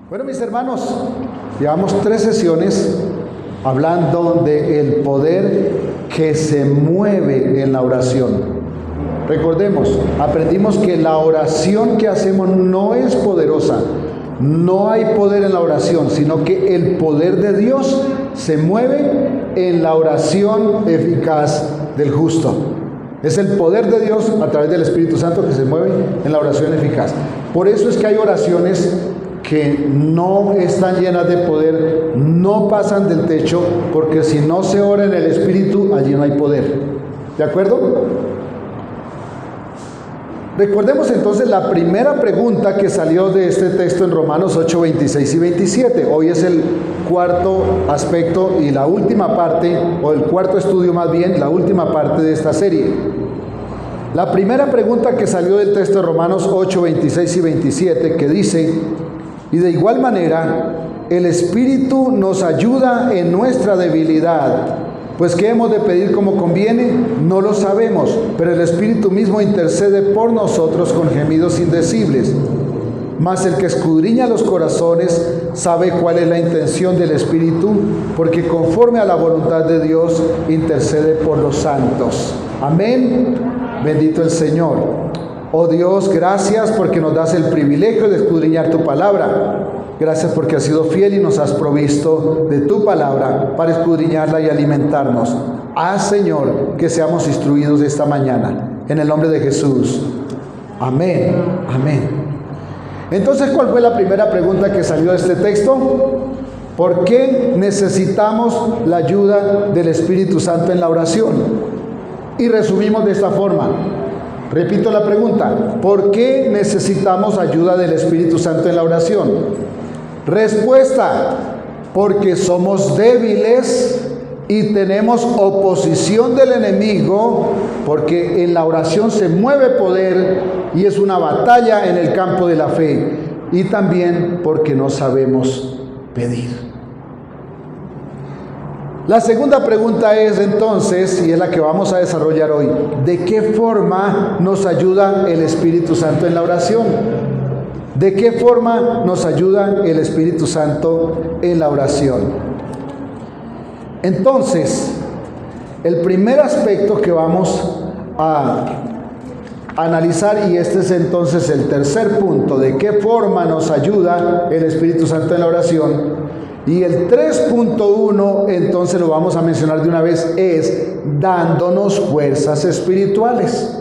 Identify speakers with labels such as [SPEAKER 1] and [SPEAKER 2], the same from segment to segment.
[SPEAKER 1] Bueno, mis hermanos, llevamos 3 sesiones hablando del poder que se mueve en la oración. Recordemos, aprendimos que la oración que hacemos no es poderosa. No hay poder en la oración, sino que el poder de Dios se mueve en la oración eficaz del justo. Es el poder de Dios a través del Espíritu Santo que se mueve en la oración eficaz. Por eso es que hay oraciones que no están llenas de poder, no pasan del techo, porque si no se ora en el Espíritu, allí no hay poder. ¿De acuerdo? Recordemos entonces la primera pregunta que salió de este texto en Romanos 8, 26 y 27. Hoy es el cuarto aspecto y la última parte, o el cuarto estudio más bien, la última parte de esta serie. La primera pregunta que salió del texto de Romanos 8, 26 y 27, que dice: y de igual manera, el Espíritu nos ayuda en nuestra debilidad. Pues ¿qué hemos de pedir como conviene? No lo sabemos, pero el Espíritu mismo intercede por nosotros con gemidos indecibles. Mas el que escudriña los corazones sabe cuál es la intención del Espíritu, porque conforme a la voluntad de Dios intercede por los santos. Amén. Bendito el Señor. Oh Dios, gracias porque nos das el privilegio de escudriñar tu palabra. Gracias porque has sido fiel y nos has provisto de tu palabra para escudriñarla y alimentarnos. Haz, Señor, que seamos instruidos esta mañana. En el nombre de Jesús. Amén. Amén. Entonces, ¿cuál fue la primera pregunta que salió de este texto? ¿Por qué necesitamos la ayuda del Espíritu Santo en la oración? Y resumimos de esta forma. Repito la pregunta: ¿por qué necesitamos ayuda del Espíritu Santo en la oración? Respuesta: porque somos débiles y tenemos oposición del enemigo, porque en la oración se mueve poder y es una batalla en el campo de la fe, y también porque no sabemos pedir. La segunda pregunta es entonces, y es la que vamos a desarrollar hoy: ¿de qué forma nos ayuda el Espíritu Santo en la oración? ¿De qué forma nos ayuda el Espíritu Santo en la oración? Entonces, el primer aspecto que vamos a analizar, y este es entonces el tercer punto, ¿de qué forma nos ayuda el Espíritu Santo en la oración? Y el 3.1, entonces lo vamos a mencionar de una vez, es dándonos fuerzas espirituales.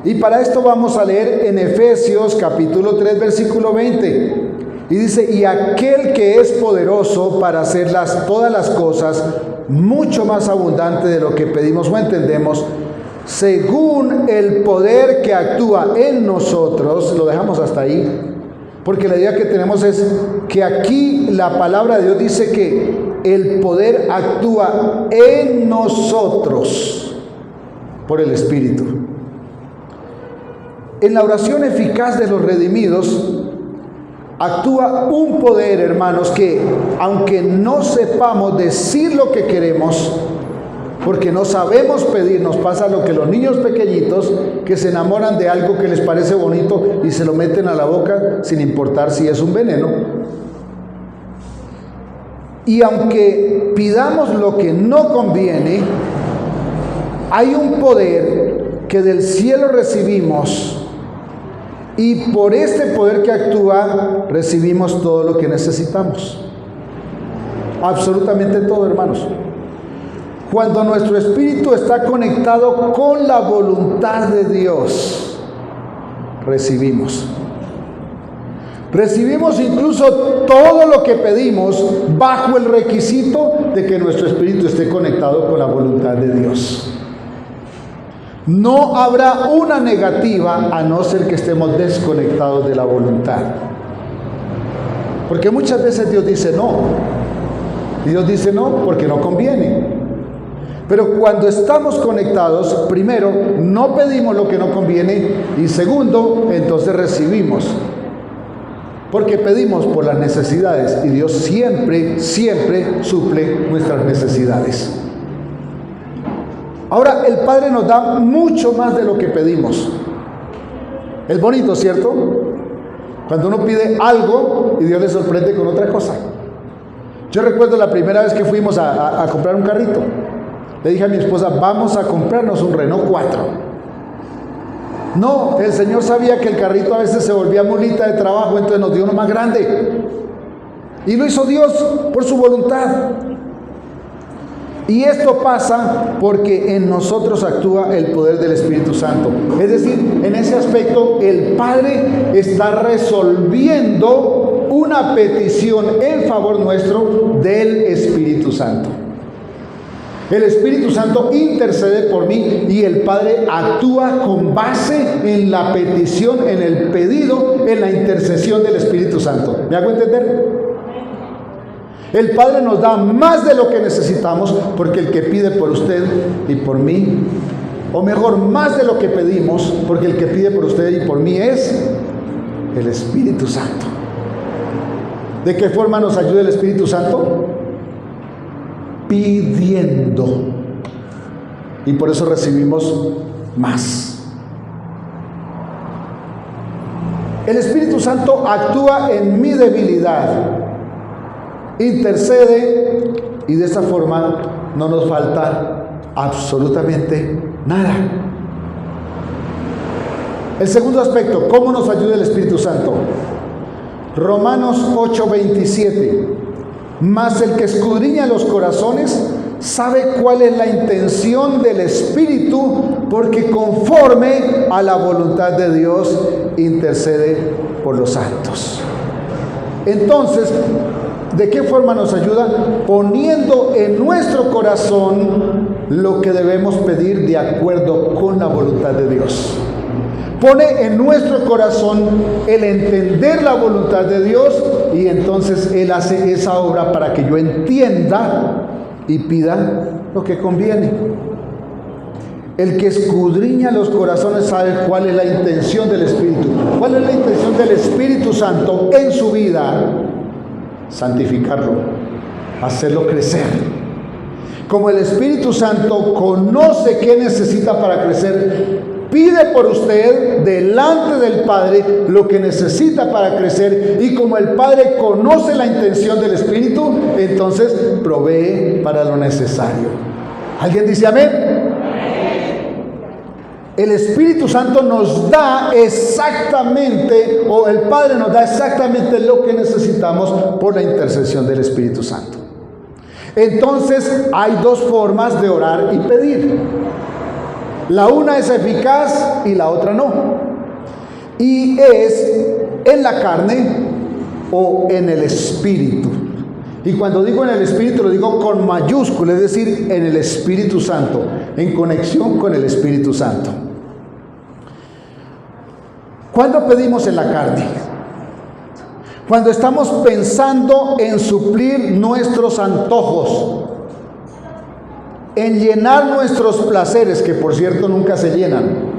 [SPEAKER 1] Y para esto vamos a leer en Efesios capítulo 3, versículo 20. Y dice: y aquel que es poderoso para hacer todas las cosas mucho más abundante de lo que pedimos o entendemos, según el poder que actúa en nosotros. Lo dejamos hasta ahí, porque la idea que tenemos es que aquí la palabra de Dios dice que el poder actúa en nosotros por el Espíritu. En la oración eficaz de los redimidos actúa un poder, hermanos, que aunque no sepamos decir lo que queremos, porque no sabemos pedir, nos pasa lo que los niños pequeñitos que se enamoran de algo que les parece bonito y se lo meten a la boca sin importar si es un veneno. Y aunque pidamos lo que no conviene, hay un poder que del cielo recibimos, y por este poder que actúa recibimos todo lo que necesitamos. Absolutamente todo, hermanos. Cuando nuestro espíritu está conectado con la voluntad de Dios, recibimos. Recibimos incluso todo lo que pedimos bajo el requisito de que nuestro espíritu esté conectado con la voluntad de Dios. No habrá una negativa a no ser que estemos desconectados de la voluntad. Porque muchas veces Dios dice no. Y Dios dice no porque no conviene. Pero cuando estamos conectados, primero, no pedimos lo que no conviene, y segundo, entonces recibimos. Porque pedimos por las necesidades, y Dios siempre, siempre suple nuestras necesidades. Ahora, el Padre nos da mucho más de lo que pedimos. Es bonito, ¿cierto? Cuando uno pide algo y Dios le sorprende con otra cosa. Yo recuerdo la primera vez que fuimos a comprar un carrito. Le dije a mi esposa, vamos a comprarnos un Renault 4. No, el Señor sabía que el carrito a veces se volvía mulita de trabajo, entonces nos dio uno más grande. Y lo hizo Dios por su voluntad. Y esto pasa porque en nosotros actúa el poder del Espíritu Santo. Es decir, en ese aspecto el Padre está resolviendo una petición en favor nuestro del Espíritu Santo. El Espíritu Santo intercede por mí y el Padre actúa con base en la petición, en el pedido, en la intercesión del Espíritu Santo. ¿Me hago entender? El Padre nos da más de lo que necesitamos, porque el que pide por usted y por mí, o mejor, más de lo que pedimos, porque el que pide por usted y por mí es el Espíritu Santo. ¿De qué forma nos ayuda el Espíritu Santo? Pidiendo. Y por eso recibimos más. El Espíritu Santo actúa en mi debilidad, intercede, y de esa forma no nos falta absolutamente nada. El segundo aspecto, ¿cómo nos ayuda el Espíritu Santo? Romanos 8:27. Mas el que escudriña los corazones sabe cuál es la intención del Espíritu, porque conforme a la voluntad de Dios intercede por los santos. Entonces, ¿de qué forma nos ayuda? Poniendo en nuestro corazón lo que debemos pedir de acuerdo con la voluntad de Dios. Pone en nuestro corazón el entender la voluntad de Dios, y entonces Él hace esa obra para que yo entienda y pida lo que conviene. El que escudriña los corazones sabe cuál es la intención del Espíritu. ¿Cuál es la intención del Espíritu Santo en su vida? Santificarlo, hacerlo crecer. Como el Espíritu Santo conoce qué necesita para crecer, pide por usted delante del Padre lo que necesita para crecer, y como el Padre conoce la intención del Espíritu, entonces provee para lo necesario. ¿Alguien dice amén? El Espíritu Santo nos da exactamente, o el Padre nos da exactamente lo que necesitamos por la intercesión del Espíritu Santo. Entonces hay dos formas de orar y pedir. La una es eficaz y la otra no. Y es en la carne o en el Espíritu. Y cuando digo en el Espíritu, lo digo con mayúscula, es decir, en el Espíritu Santo, en conexión con el Espíritu Santo. ¿Cuándo pedimos en la carne? Cuando estamos pensando en suplir nuestros antojos, en llenar nuestros placeres, que por cierto nunca se llenan.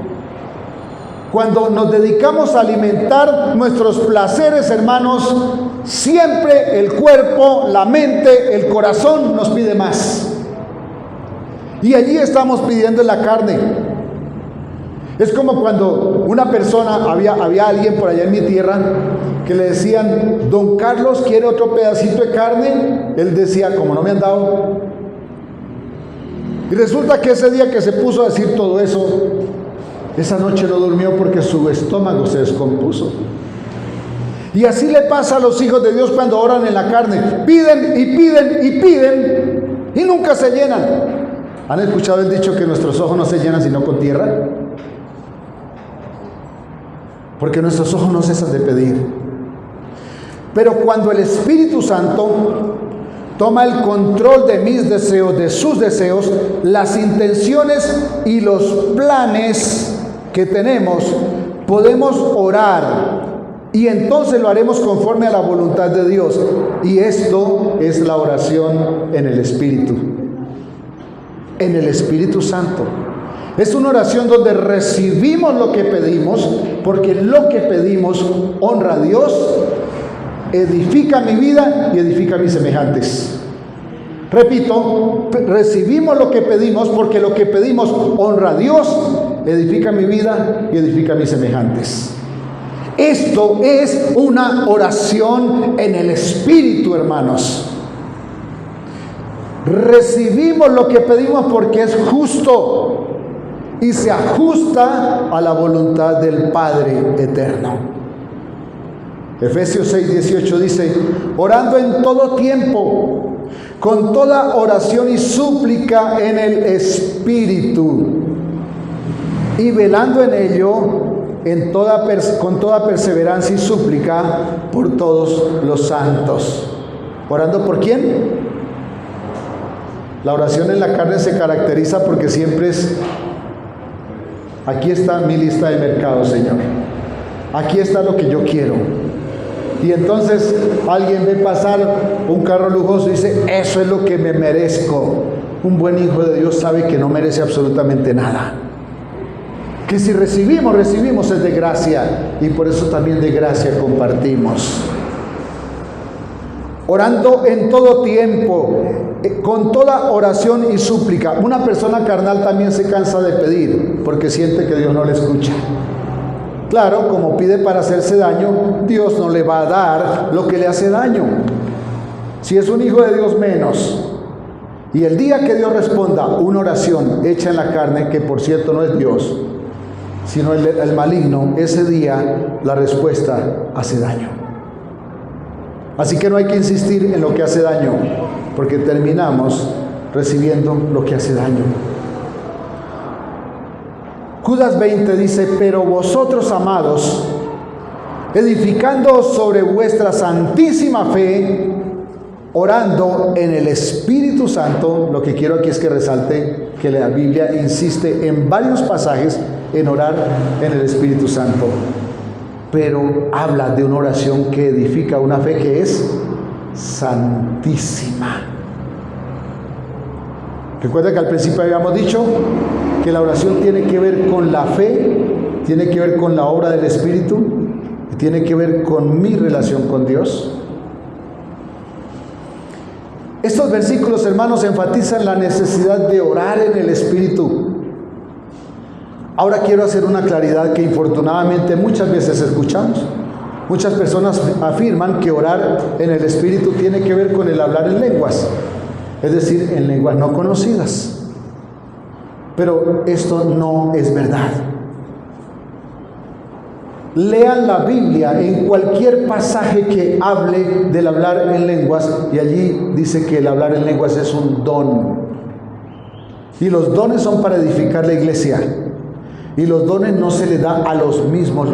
[SPEAKER 1] Cuando nos dedicamos a alimentar nuestros placeres, hermanos, siempre el cuerpo, la mente, el corazón nos pide más. Y allí estamos pidiendo en la carne. Es como cuando una persona, había alguien por allá en mi tierra que le decían, don Carlos, ¿quiere otro pedacito de carne? Él decía, como no me han dado. Y resulta que ese día que se puso a decir todo eso, esa noche no durmió porque su estómago se descompuso. Y así le pasa a los hijos de Dios cuando oran en la carne. Piden y piden y piden y nunca se llenan. ¿Han escuchado el dicho que nuestros ojos no se llenan sino con tierra? Porque nuestros ojos no cesan de pedir. Pero cuando el Espíritu Santo toma el control de mis deseos, de sus deseos, las intenciones y los planes que tenemos, podemos orar, y entonces lo haremos conforme a la voluntad de Dios. Y esto es la oración en el Espíritu, en el Espíritu Santo. Es una oración donde recibimos lo que pedimos, porque lo que pedimos honra a Dios, edifica mi vida y edifica a mis semejantes. Repito, recibimos lo que pedimos porque lo que pedimos honra a Dios, edifica mi vida y edifica a mis semejantes. Esto es una oración en el Espíritu, hermanos. Recibimos lo que pedimos porque es justo y se ajusta a la voluntad del Padre eterno. Efesios 6:18 dice: orando en todo tiempo, con toda oración y súplica en el Espíritu, y velando en ello con toda perseverancia y súplica por todos los santos. ¿Orando por quién? La oración en la carne se caracteriza porque siempre es: aquí está mi lista de mercado, Señor. Aquí está lo que yo quiero. Y entonces alguien ve pasar un carro lujoso y dice: eso es lo que me merezco. Un buen hijo de Dios sabe que no merece absolutamente nada. Que si recibimos es de gracia, y por eso también de gracia compartimos. Orando en todo tiempo, con toda oración y súplica. Una persona carnal también se cansa de pedir porque siente que Dios no le escucha. Claro, como pide para hacerse daño, Dios no le va a dar lo que le hace daño. Si es un hijo de Dios, menos. Y el día que Dios responda una oración hecha en la carne, que por cierto no es Dios, sino el maligno, ese día la respuesta hace daño. Así que no hay que insistir en lo que hace daño, porque terminamos recibiendo lo que hace daño. Judas 20 dice: pero vosotros, amados, edificando sobre vuestra santísima fe, orando en el Espíritu Santo. Lo que quiero aquí es que resalte que la Biblia insiste en varios pasajes en orar en el Espíritu Santo, pero habla de una oración que edifica una fe que es santísima. Recuerda que al principio habíamos dicho que la oración tiene que ver con la fe, tiene que ver con la obra del Espíritu y tiene que ver con mi relación con Dios. Estos versículos, hermanos, enfatizan la necesidad de orar en el Espíritu. Ahora quiero hacer una claridad que infortunadamente muchas veces escuchamos. Muchas personas afirman que orar en el Espíritu tiene que ver con el hablar en lenguas, es decir, en lenguas no conocidas. Pero esto no es verdad. Lean la Biblia en cualquier pasaje que hable del hablar en lenguas, y allí dice que el hablar en lenguas es un don. Y los dones son para edificar la iglesia. Y los dones no se les da a los mismos,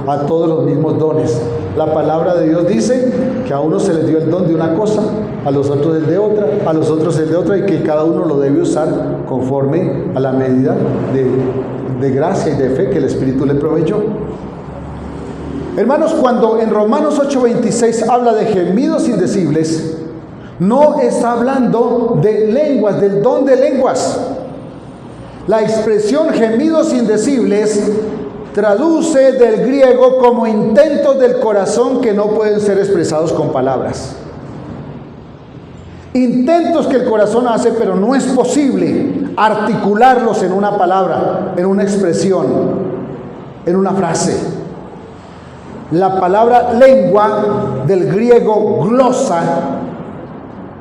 [SPEAKER 1] a todos los mismos dones. La palabra de Dios dice que a unos se les dio el don de una cosa, a los otros el de otra, a los otros el de otra, y que cada uno lo debe usar conforme a la medida de gracia y de fe que el Espíritu le proveyó. Hermanos, cuando en Romanos 8:26 habla de gemidos indecibles, no está hablando de lenguas, del don de lenguas. La expresión gemidos indecibles traduce del griego como intentos del corazón que no pueden ser expresados con palabras. Intentos que el corazón hace, pero no es posible articularlos en una palabra, en una expresión, en una frase. La palabra lengua, del griego glosa,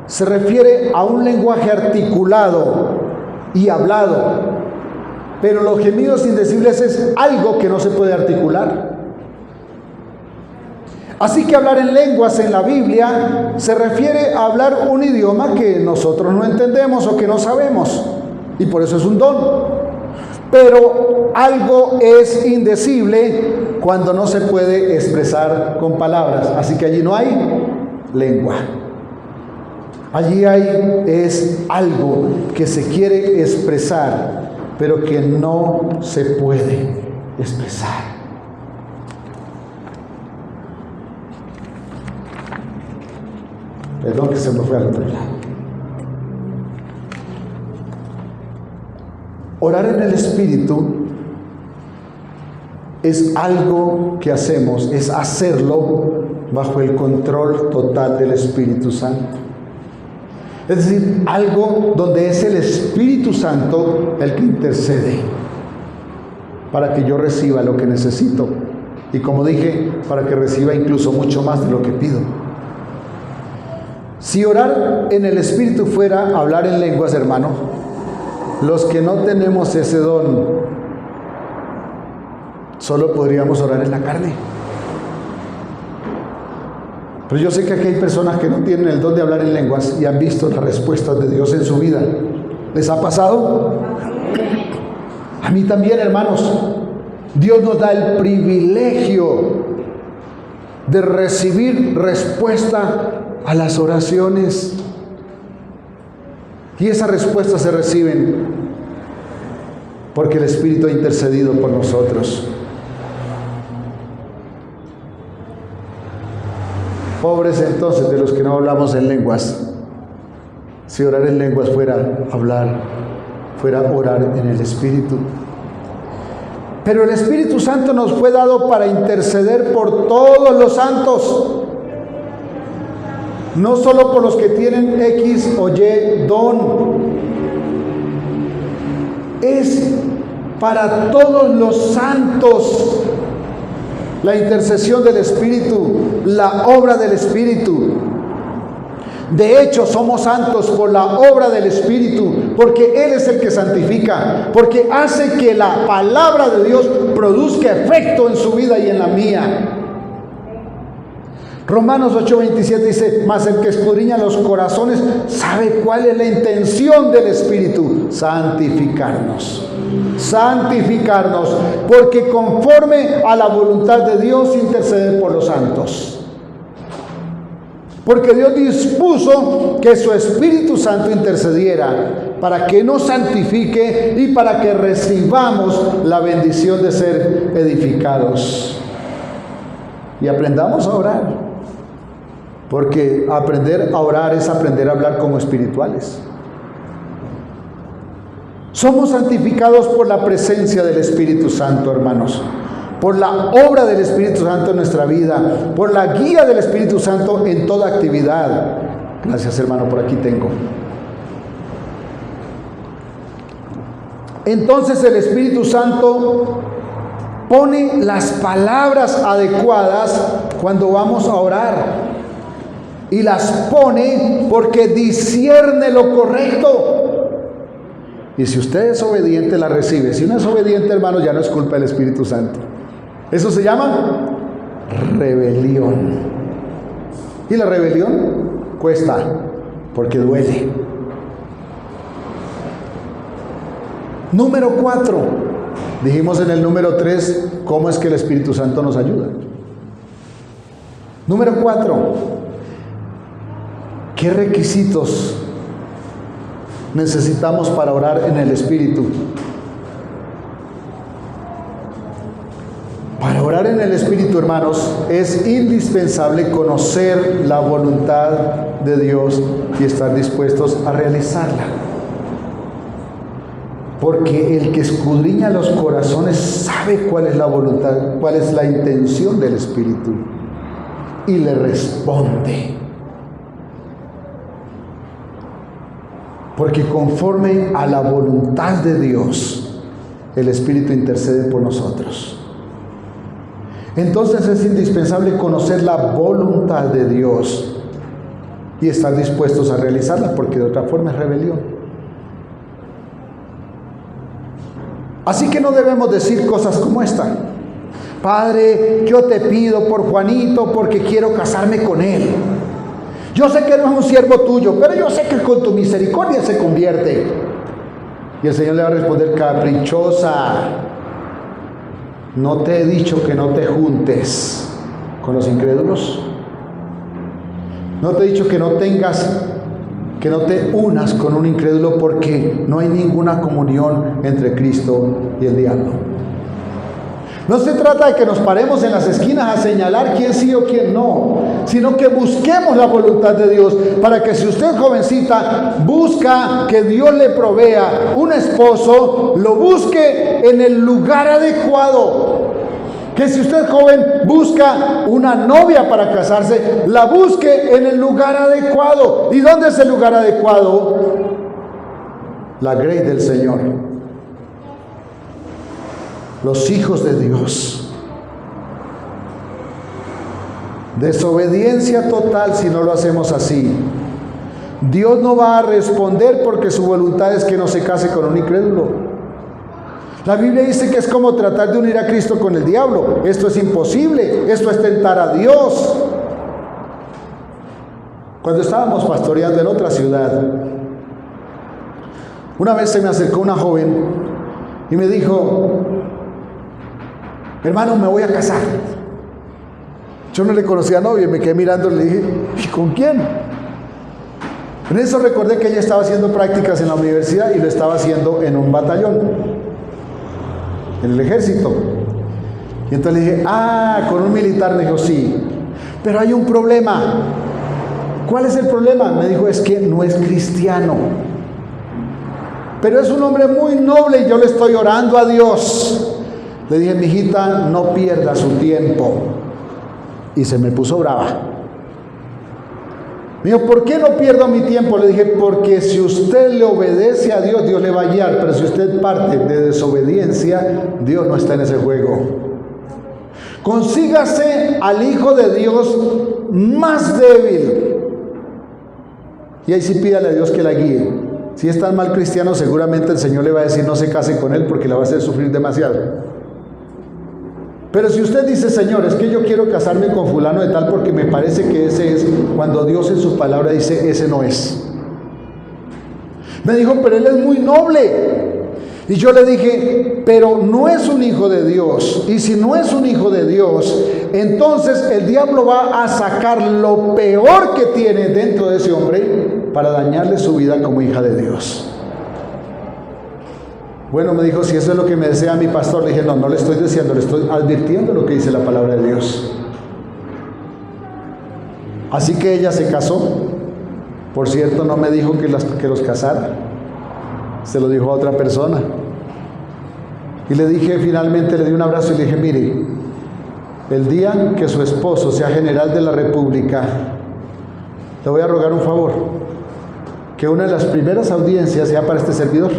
[SPEAKER 1] se refiere a un lenguaje articulado y hablado, pero los gemidos indecibles es algo que no se puede articular. Así que hablar en lenguas en la Biblia se refiere a hablar un idioma que nosotros no entendemos o que no sabemos, y por eso es un don. Pero algo es indecible cuando no se puede expresar con palabras, así que allí no hay lengua. Allí es algo que se quiere expresar, pero que no se puede expresar. Perdón que se me fue al otro lado. Orar en el Espíritu es algo que hacemos, es hacerlo bajo el control total del Espíritu Santo. Es decir, algo donde es el Espíritu Santo el que intercede para que yo reciba lo que necesito Y como dije, para que reciba incluso mucho más de lo que pido. Si orar en el Espíritu fuera hablar en lenguas, hermano, los que no tenemos ese don, solo podríamos orar en la carne. Pero yo sé que aquí hay personas que no tienen el don de hablar en lenguas y han visto las respuestas de Dios en su vida. ¿Les ha pasado? A mí también, hermanos. Dios nos da el privilegio de recibir respuesta a las oraciones. Y esas respuestas se reciben porque el Espíritu ha intercedido por nosotros. Pobres entonces de los que no hablamos en lenguas. Si orar en lenguas fuera hablar, fuera orar en el Espíritu. Pero el Espíritu Santo nos fue dado para interceder por todos los santos. No solo por los que tienen X o Y don. Es para todos los santos. La intercesión del Espíritu, la obra del Espíritu. De hecho, somos santos por la obra del Espíritu, porque Él es el que santifica, porque hace que la palabra de Dios produzca efecto en su vida y en la mía. Romanos 8:27 dice, mas el que escudriña los corazones sabe cuál es la intención del Espíritu, santificarnos. Santificarnos, porque conforme a la voluntad de Dios intercede por los santos. Porque Dios dispuso que su Espíritu Santo intercediera para que nos santifique y para que recibamos la bendición de ser edificados. Y aprendamos a orar. Porque aprender a orar es aprender a hablar como espirituales. Somos santificados por la presencia del Espíritu Santo, hermanos. Por la obra del Espíritu Santo en nuestra vida, por la guía del Espíritu Santo en toda actividad. Gracias, hermano, por aquí tengo. Entonces el Espíritu Santo pone las palabras adecuadas cuando vamos a orar. Y las pone porque discierne lo correcto. Y si usted es obediente, la recibe. Si no es obediente, hermano, ya no es culpa del Espíritu Santo. Eso se llama rebelión. Y la rebelión cuesta, porque duele. Número 4. Dijimos en el número 3 cómo es que el Espíritu Santo nos ayuda. Número 4. ¿Qué requisitos necesitamos para orar en el Espíritu? Para orar en el Espíritu, hermanos, es indispensable conocer la voluntad de Dios y estar dispuestos a realizarla. Porque el que escudriña los corazones sabe cuál es la voluntad, cuál es la intención del Espíritu y le responde. Porque conforme a la voluntad de Dios, el Espíritu intercede por nosotros. Entonces es indispensable conocer la voluntad de Dios y estar dispuestos a realizarla, porque de otra forma es rebelión. Así que no debemos decir cosas como esta: Padre, yo te pido por Juanito porque quiero casarme con él. Yo sé que no es un siervo tuyo, pero yo sé que con tu misericordia se convierte. Y el Señor le va a responder: caprichosa, ¿no te he dicho que no te juntes con los incrédulos? ¿No te he dicho que no te unas con un incrédulo, porque no hay ninguna comunión entre Cristo y el diablo? No se trata de que nos paremos en las esquinas a señalar quién sí o quién no, sino que busquemos la voluntad de Dios, para que si usted, jovencita, busca que Dios le provea un esposo, lo busque en el lugar adecuado. Que si usted, joven, busca una novia para casarse, la busque en el lugar adecuado. ¿Y dónde es el lugar adecuado? La grey del Señor. Los hijos de Dios. Desobediencia total si no lo hacemos así. Dios no va a responder porque su voluntad es que no se case con un incrédulo. La Biblia dice que es como tratar de unir a Cristo con el diablo. Esto es imposible, esto es tentar a Dios. Cuando estábamos pastoreando en otra ciudad, una vez se me acercó una joven y me dijo: hermano, me voy a casar. Yo no le conocía a novia y me quedé mirando y le dije: ¿y con quién? En eso recordé que ella estaba haciendo prácticas en la universidad y lo estaba haciendo en un batallón, en el ejército. Y entonces le dije: con un militar. Me dijo: sí, pero hay un problema. ¿Cuál es el problema? Me dijo: es que no es cristiano, pero es un hombre muy noble y yo le estoy orando a Dios. Le dije: mijita, no pierda su tiempo. Y se me puso brava. Me dijo: ¿por qué no pierdo mi tiempo? Le dije: porque si usted le obedece a Dios, Dios le va a guiar, pero si usted parte de desobediencia, Dios no está en ese juego. Consígase al Hijo de Dios más débil, y ahí sí pídale a Dios que la guíe. Si es tan mal cristiano, seguramente el Señor le va a decir: no se case con él porque la va a hacer sufrir demasiado. Pero si usted dice: Señor, es que yo quiero casarme con fulano de tal porque me parece que ese es, cuando Dios en su palabra dice: ese no es. Me dijo: pero él es muy noble. Y yo le dije: pero no es un hijo de Dios. Y si no es un hijo de Dios, entonces el diablo va a sacar lo peor que tiene dentro de ese hombre para dañarle su vida como hija de Dios. Bueno, me dijo: si eso es lo que me desea mi pastor. Le dije: no, no le estoy deseando, le estoy advirtiendo lo que dice la palabra de Dios. Así que ella se casó. Por cierto, no me dijo que los casara, se lo dijo a otra persona. Y le dije, finalmente le di un abrazo y le dije: mire, el día que su esposo sea general de la República, le voy a rogar un favor, que una de las primeras audiencias sea para este servidor.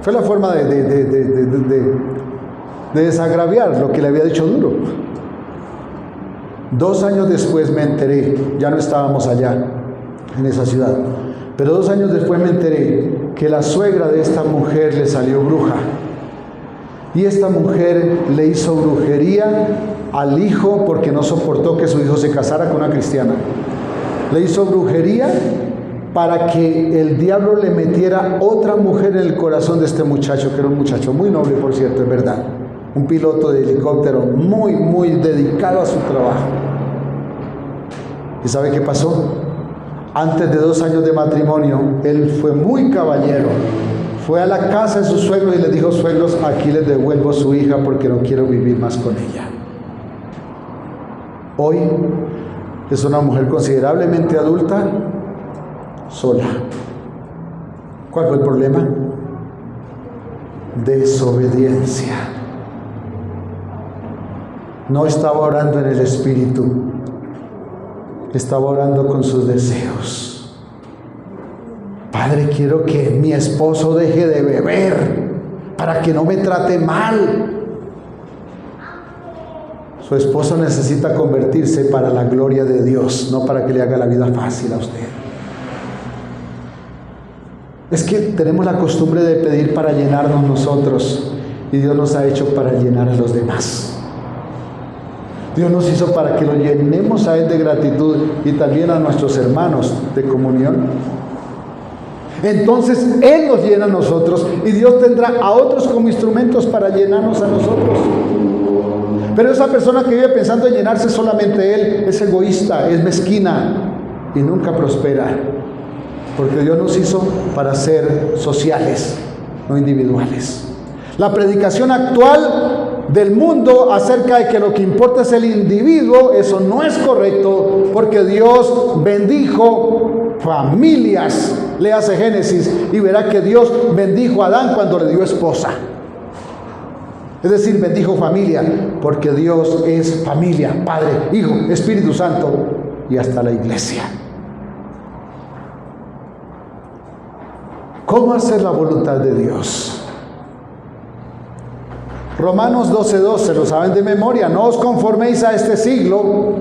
[SPEAKER 1] Fue la forma de desagraviar lo que le había dicho duro. 2 años después me enteré, ya no estábamos allá en esa ciudad, pero 2 años después me enteré que la suegra de esta mujer le salió bruja. Y esta mujer le hizo brujería al hijo porque no soportó que su hijo se casara con una cristiana. Le hizo brujería para que el diablo le metiera otra mujer en el corazón de este muchacho, que era un muchacho muy noble, por cierto, es verdad. Un piloto de helicóptero muy, muy dedicado a su trabajo. ¿Y sabe qué pasó? Antes de 2 años de matrimonio, él fue muy caballero. Fue a la casa de sus suegros y les dijo: suegros, aquí les devuelvo su hija porque no quiero vivir más con ella. Hoy es una mujer considerablemente adulta, sola. ¿Cuál fue el problema? Desobediencia. No estaba orando en el Espíritu, estaba orando con sus deseos. Padre, quiero que mi esposo deje de beber para que no me trate mal. Su esposo necesita convertirse para la gloria de Dios, no para que le haga la vida fácil a usted. Es que tenemos la costumbre de pedir para llenarnos nosotros, y Dios nos ha hecho para llenar a los demás. Dios nos hizo para que lo llenemos a Él de gratitud y también a nuestros hermanos de comunión. Entonces Él nos llena a nosotros y Dios tendrá a otros como instrumentos para llenarnos a nosotros. Pero esa persona que vive pensando en llenarse solamente Él es egoísta, es mezquina y nunca prospera. Porque Dios nos hizo para ser sociales, no individuales. La predicación actual del mundo acerca de que lo que importa es el individuo, eso no es correcto, porque Dios bendijo familias. Léase Génesis y verá que Dios bendijo a Adán cuando le dio esposa. Es decir, bendijo familia, porque Dios es familia, Padre, Hijo, Espíritu Santo y hasta la iglesia. ¿Cómo hacer la voluntad de Dios? Romanos 12:12, lo saben de memoria. No os conforméis a este siglo,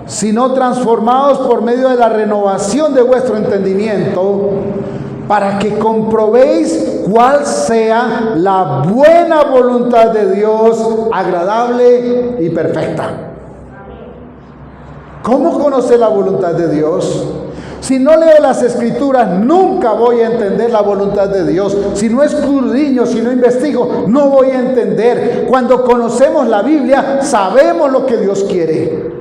[SPEAKER 1] sino transformaos por medio de la renovación de vuestro entendimiento, para que comprobéis cuál sea la buena voluntad de Dios, agradable y perfecta. ¿Cómo conocer la voluntad de Dios? Si no leo las Escrituras, nunca voy a entender la voluntad de Dios. Si no escudriño, si no investigo, no voy a entender. Cuando conocemos la Biblia, sabemos lo que Dios quiere.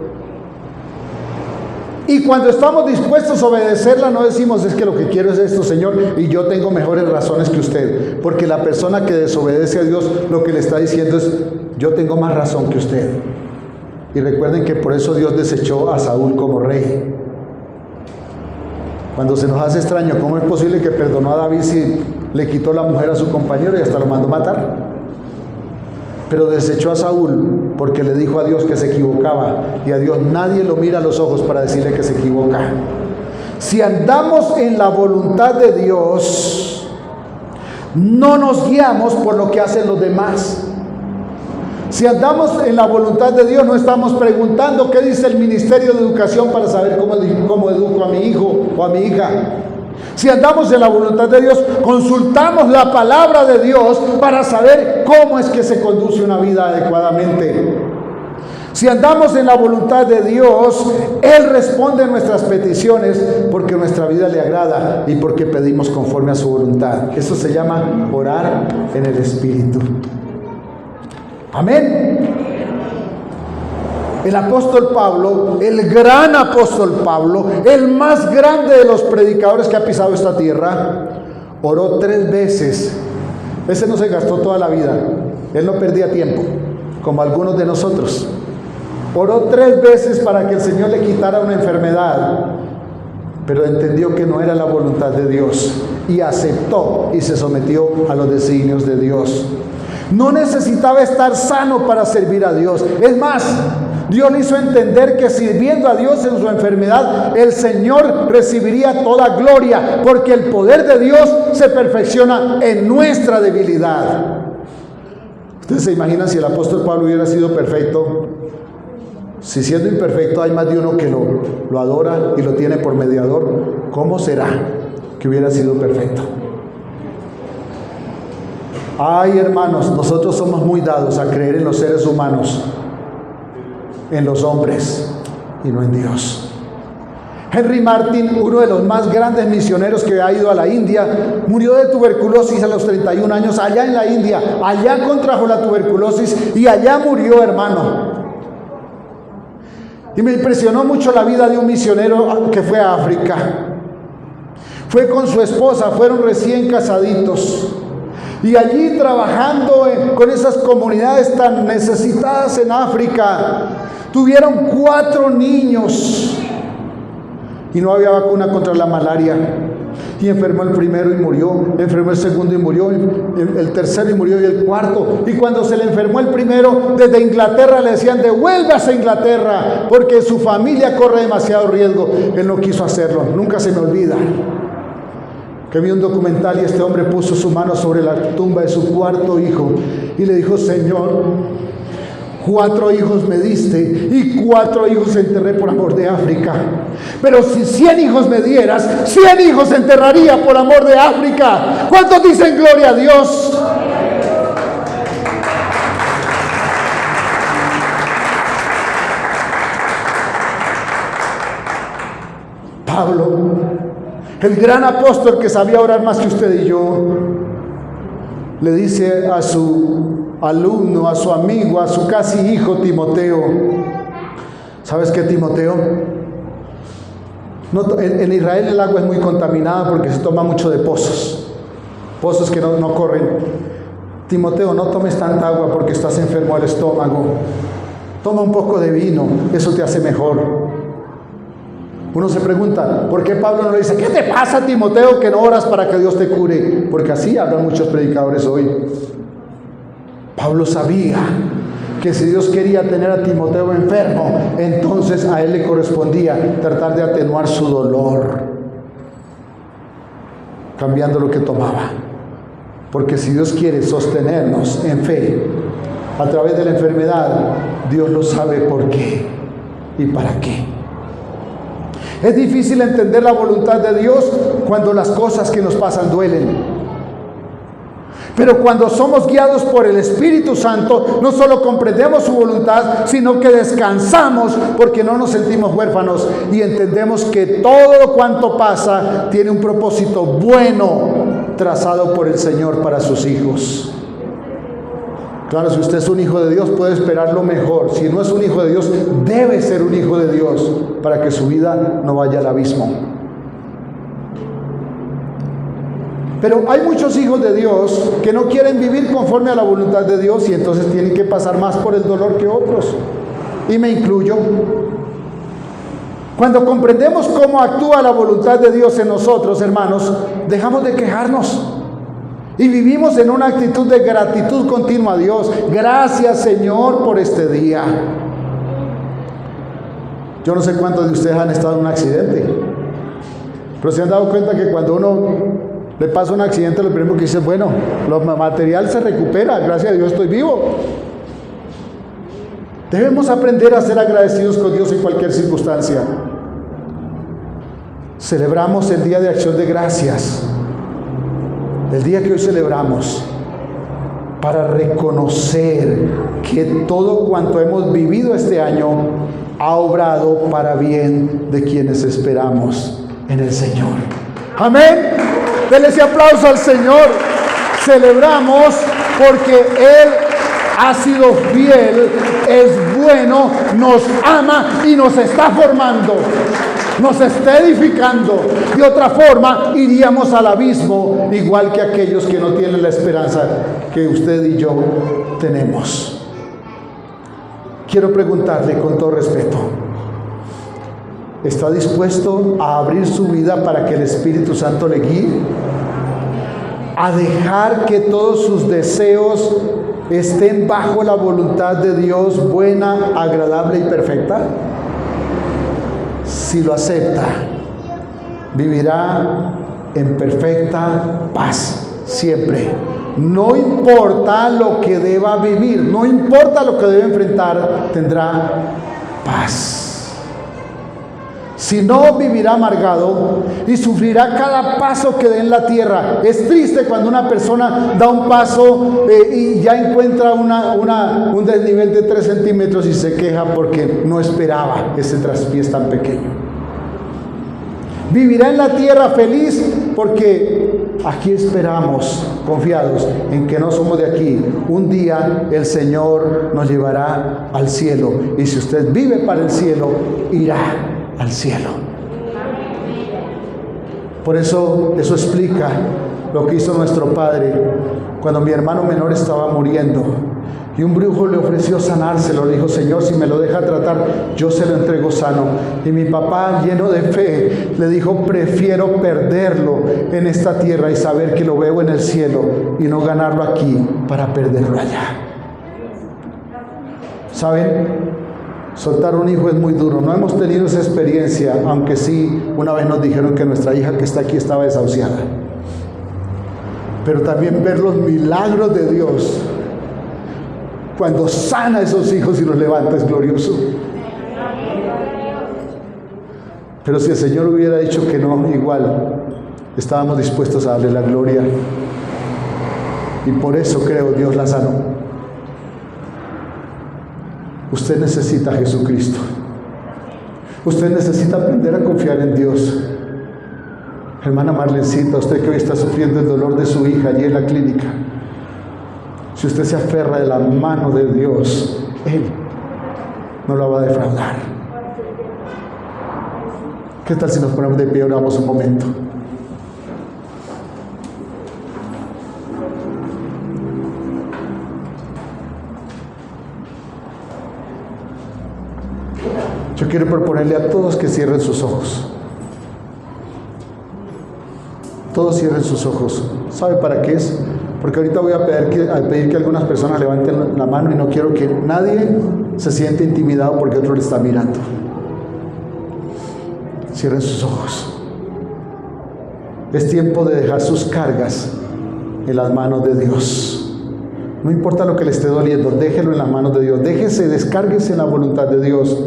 [SPEAKER 1] Y cuando estamos dispuestos a obedecerla, no decimos, es que lo que quiero es esto, Señor, y yo tengo mejores razones que usted. Porque la persona que desobedece a Dios, lo que le está diciendo es, yo tengo más razón que usted. Y recuerden que por eso Dios desechó a Saúl como rey. Cuando se nos hace extraño, ¿cómo es posible que perdonó a David si le quitó la mujer a su compañero y hasta lo mandó matar? Pero desechó a Saúl porque le dijo a Dios que se equivocaba, y a Dios nadie lo mira a los ojos para decirle que se equivoca. Si andamos en la voluntad de Dios, no nos guiamos por lo que hacen los demás. Si andamos en la voluntad de Dios, no estamos preguntando qué dice el Ministerio de Educación para saber cómo educo a mi hijo o a mi hija. Si andamos en la voluntad de Dios, consultamos la palabra de Dios para saber cómo es que se conduce una vida adecuadamente. Si andamos en la voluntad de Dios, Él responde nuestras peticiones porque nuestra vida le agrada y porque pedimos conforme a su voluntad. Eso se llama orar en el Espíritu. Amén. El apóstol Pablo, el gran apóstol Pablo, el más grande de los predicadores que ha pisado esta tierra, oró 3 veces. Ese no se gastó toda la vida. Él no perdía tiempo, como algunos de nosotros. Oró 3 veces para que el Señor le quitara una enfermedad, pero entendió que no era la voluntad de Dios y aceptó y se sometió a los designios de Dios. No necesitaba estar sano para servir a Dios. Es más, Dios le hizo entender que sirviendo a Dios en su enfermedad, el Señor recibiría toda gloria, porque el poder de Dios se perfecciona en nuestra debilidad. ¿Ustedes se imaginan si el apóstol Pablo hubiera sido perfecto? Si siendo imperfecto hay más de uno que lo adora y lo tiene por mediador, ¿cómo será que hubiera sido perfecto? Ay, hermanos, nosotros somos muy dados a creer en los seres humanos, en los hombres y no en Dios. Henry Martin, uno de los más grandes misioneros que ha ido a la India, murió de tuberculosis a los 31 años allá en la India. Allá contrajo la tuberculosis y allá murió, hermano. Y me impresionó mucho la vida de un misionero que fue a África. Fue con su esposa, fueron recién casaditos. Y allí trabajando con esas comunidades tan necesitadas en África, tuvieron 4 niños. Y no había vacuna contra la malaria. Y enfermó el primero y murió, enfermó el segundo y murió, el tercero y murió, y el cuarto. Y cuando se le enfermó el primero, desde Inglaterra le decían, devuélvase a Inglaterra, porque su familia corre demasiado riesgo. Él no quiso hacerlo, nunca se me olvida. Que vi un documental y este hombre puso su mano sobre la tumba de su 4º hijo y le dijo, Señor, 4 hijos me diste y 4 hijos enterré por amor de África. Pero si 100 hijos me dieras, 100 hijos enterraría por amor de África. ¿Cuántos dicen gloria a Dios? Pablo, el gran apóstol que sabía orar más que usted y yo, le dice a su alumno, a su amigo, a su casi hijo Timoteo, ¿sabes qué, Timoteo? No, en Israel el agua es muy contaminada porque se toma mucho de pozos que no corren. Timoteo, no tomes tanta agua porque estás enfermo al estómago. Toma un poco de vino, eso te hace mejor. Uno se pregunta, ¿por qué Pablo no le dice, ¿qué te pasa, Timoteo, que no oras para que Dios te cure? Porque así hablan muchos predicadores hoy. Pablo sabía que si Dios quería tener a Timoteo enfermo, entonces a él le correspondía tratar de atenuar su dolor, cambiando lo que tomaba. Porque si Dios quiere sostenernos en fe a través de la enfermedad, Dios lo sabe por qué y para qué. Es difícil entender la voluntad de Dios cuando las cosas que nos pasan duelen. Pero cuando somos guiados por el Espíritu Santo, no solo comprendemos su voluntad, sino que descansamos porque no nos sentimos huérfanos y entendemos que todo cuanto pasa tiene un propósito bueno trazado por el Señor para sus hijos. Claro, si usted es un hijo de Dios, puede esperar lo mejor. Si no es un hijo de Dios, debe ser un hijo de Dios para que su vida no vaya al abismo. Pero hay muchos hijos de Dios que no quieren vivir conforme a la voluntad de Dios y entonces tienen que pasar más por el dolor que otros. Y me incluyo. Cuando comprendemos cómo actúa la voluntad de Dios en nosotros, hermanos, dejamos de quejarnos y vivimos en una actitud de gratitud continua a Dios. Gracias, Señor, por este día. Yo no sé cuántos de ustedes han estado en un accidente, pero se han dado cuenta que cuando uno le pasa un accidente, lo primero que dice, bueno, lo material se recupera, gracias a Dios estoy vivo. Debemos aprender a ser agradecidos con Dios en cualquier circunstancia. Celebramos el Día de Acción de Gracias, el día que hoy celebramos, para reconocer que todo cuanto hemos vivido este año ha obrado para bien de quienes esperamos en el Señor. Amén. Denle ese aplauso al Señor. Celebramos porque Él ha sido fiel, es bueno, nos ama y nos está formando, nos está edificando. De otra forma, iríamos al abismo, igual que aquellos que no tienen la esperanza que usted y yo tenemos. Quiero preguntarle con todo respeto, ¿está dispuesto a abrir su vida para que el Espíritu Santo le guíe? ¿A dejar que todos sus deseos estén bajo la voluntad de Dios, buena, agradable y perfecta? Si lo acepta, vivirá en perfecta paz siempre. No importa lo que deba vivir, no importa lo que debe enfrentar, tendrá paz. Si no, vivirá amargado y sufrirá cada paso que dé en la tierra. Es triste cuando una persona da un paso y ya encuentra un desnivel de 3 centímetros y se queja porque no esperaba ese traspiés tan pequeño. Vivirá en la tierra feliz porque aquí esperamos, confiados en que no somos de aquí. Un día el Señor nos llevará al cielo y si usted vive para el cielo, irá al cielo. Por eso explica lo que hizo nuestro Padre cuando mi hermano menor estaba muriendo y un brujo le ofreció sanárselo. Le dijo, Señor, si me lo deja tratar, yo se lo entrego sano. Y mi papá, lleno de fe, le dijo, prefiero perderlo en esta tierra y saber que lo veo en el cielo y no ganarlo aquí para perderlo allá. ¿Saben? Soltar un hijo es muy duro. No hemos tenido esa experiencia, aunque sí, una vez nos dijeron que nuestra hija que está aquí estaba desahuciada. Pero también ver los milagros de Dios cuando sana a esos hijos y los levanta es glorioso. Pero si el Señor hubiera dicho que no, igual estábamos dispuestos a darle la gloria. Y por eso creo Dios la sanó. Usted necesita a Jesucristo. Usted necesita aprender a confiar en Dios. Hermana Marlencita, usted que hoy está sufriendo el dolor de su hija allí en la clínica, si usted se aferra de la mano de Dios, Él no la va a defraudar. ¿Qué tal si nos ponemos de pie y oramos un momento? Yo quiero proponerle a todos que cierren sus ojos. Todos cierren sus ojos. ¿Sabe para qué es? Porque ahorita voy a pedir que algunas personas levanten la mano y no quiero que nadie se siente intimidado porque otro le está mirando. Cierren sus ojos. Es tiempo de dejar sus cargas en las manos de Dios. No importa lo que le esté doliendo, déjelo en las manos de Dios. Descárguese en la voluntad de Dios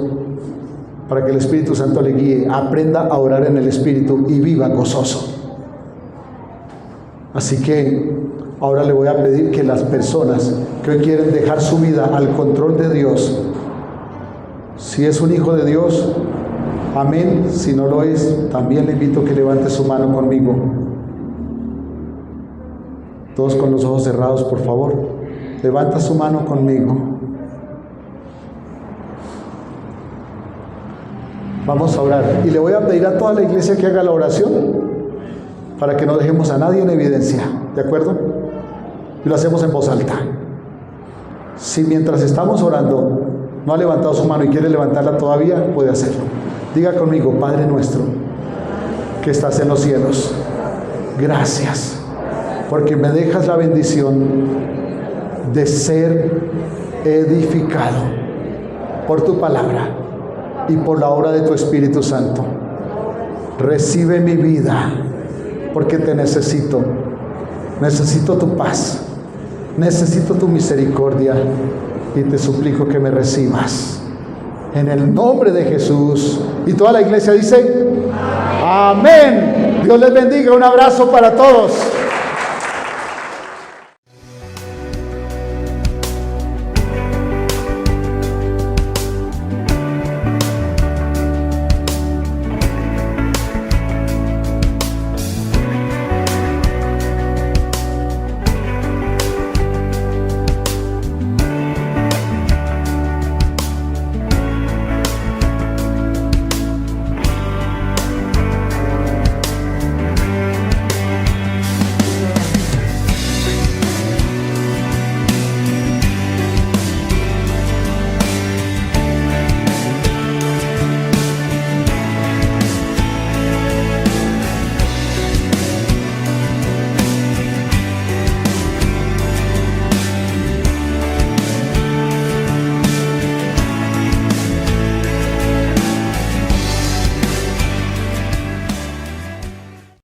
[SPEAKER 1] para que el Espíritu Santo le guíe. Aprenda a orar en el Espíritu y viva gozoso. Así que ahora le voy a pedir que las personas que hoy quieren dejar su vida al control de Dios, si es un hijo de Dios, amén. Si no lo es, también le invito a que levante su mano conmigo. Todos con los ojos cerrados, por favor. Levanta su mano conmigo. Vamos a orar. Y le voy a pedir a toda la iglesia que haga la oración para que no dejemos a nadie en evidencia. ¿De acuerdo? Y lo hacemos en voz alta. Si mientras estamos orando no ha levantado su mano y quiere levantarla todavía, puede hacerlo. Diga conmigo: Padre nuestro que estás en los cielos, gracias porque me dejas la bendición de ser edificado por tu palabra y por la obra de tu Espíritu Santo. Recibe mi vida porque te necesito. Necesito tu paz, necesito tu misericordia y te suplico que me recibas en el nombre de Jesús. Y toda la iglesia dice amén. Dios les bendiga. Un abrazo para todos.